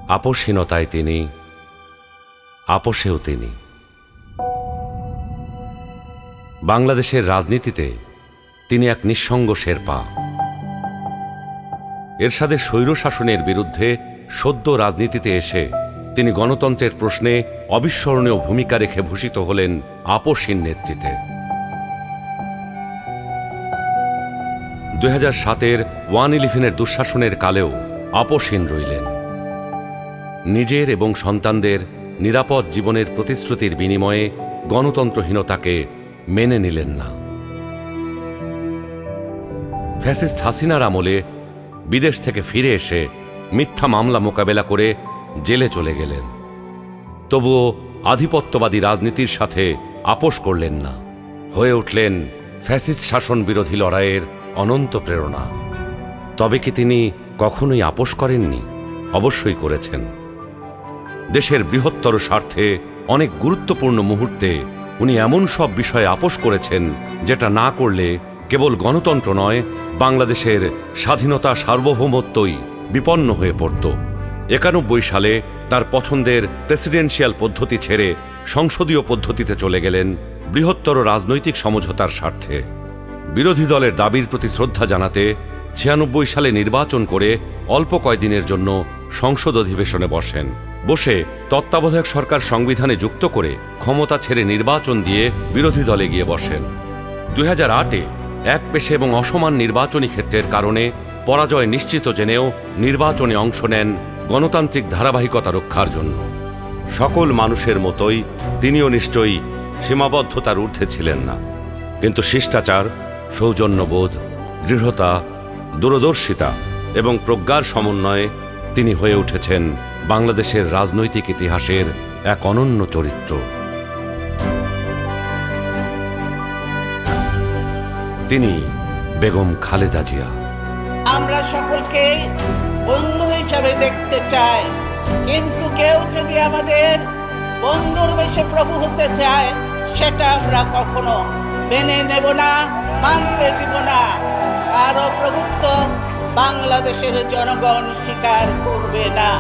আপোষহীনতায় তিনি, আপোষেও তিনি। বাংলাদেশের রাজনীতিতে তিনি এক নিঃসঙ্গ শেরপা। এরশাদের স্বৈরশাসনের বিরুদ্ধে সদ্য রাজনীতিতে এসে তিনি গণতন্ত্রের প্রশ্নে অবিস্মরণীয় ভূমিকা রেখে ভূষিত হলেন আপোষহীন নেতৃত্বে। 2007-এর 1/11-এর দুঃশাসনের কালেও আপোষহীন রইলেন। নিজের এবং সন্তানদের নিরাপদ জীবনের প্রতিশ্রুতির বিনিময়ে গণতন্ত্রহীনতাকে মেনে নিলেন না। ফ্যাসিস্ট হাসিনার আমলে বিদেশ থেকে ফিরে এসে মিথ্যা মামলা মোকাবেলা করে জেলে চলে গেলেন। তবুও আধিপত্যবাদী রাজনীতির সাথে আপোষ করলেন না, হয়ে উঠলেন ফ্যাসিস্ট শাসন বিরোধী লড়াইয়ের অনন্ত প্রেরণা। তবে কি তিনি কখনোই আপোষ করেননি? অবশ্যই করেছেন। দেশের বৃহত্তর স্বার্থে অনেক গুরুত্বপূর্ণ মুহূর্তে উনি এমন সব বিষয়ে আপোষ করেছেন যেটা না করলে কেবল গণতন্ত্র নয়, বাংলাদেশের স্বাধীনতা সার্বভৌমত্বই বিপন্ন হয়ে পড়ত। 91 সালে তার পছন্দের প্রেসিডেন্সিয়াল পদ্ধতি ছেড়ে সংসদীয় পদ্ধতিতে চলে গেলেন বৃহত্তর রাজনৈতিক সমঝোতার স্বার্থে। বিরোধী দলের দাবির প্রতি শ্রদ্ধা জানাতে 96 সালে নির্বাচন করে অল্প কয়েকদিনের জন্য সংসদ অধিবেশনে বসেন। বসে তত্ত্বাবধায়ক সরকার সংবিধানে যুক্ত করে ক্ষমতা ছেড়ে নির্বাচন দিয়ে বিরোধী দলে গিয়ে বসেন। 2008-এ একপেশে এবং অসমান নির্বাচনী ক্ষেত্রের কারণে পরাজয় নিশ্চিত জেনেও নির্বাচনে অংশ নেন গণতান্ত্রিক ধারাবাহিকতা রক্ষার জন্য। সকল মানুষের মতোই তিনিও নিশ্চয়ই সীমাবদ্ধতার ঊর্ধ্বে ছিলেন না, কিন্তু শিষ্টাচার, সৌজন্যবোধ, দৃঢ়তা, দূরদর্শিতা এবং প্রজ্ঞার সমন্বয়ে তিনি হয়ে উঠেছেন বাংলাদেশের রাজনৈতিক ইতিহাসের এক অনন্য চরিত্র। তিনি বেগম খালেদা জিয়া। আমরা সকলকে বন্ধু হিসাবে দেখতে চাই, কিন্তু কেউ যদি আমাদের বন্ধুর বেশে প্রভু হতে চায় সেটা আমরা কখনো মেনে নেব না, মানতে দিব না। কারো প্রভুত্ব বাংলাদেশের জনগণ স্বীকার করবে না।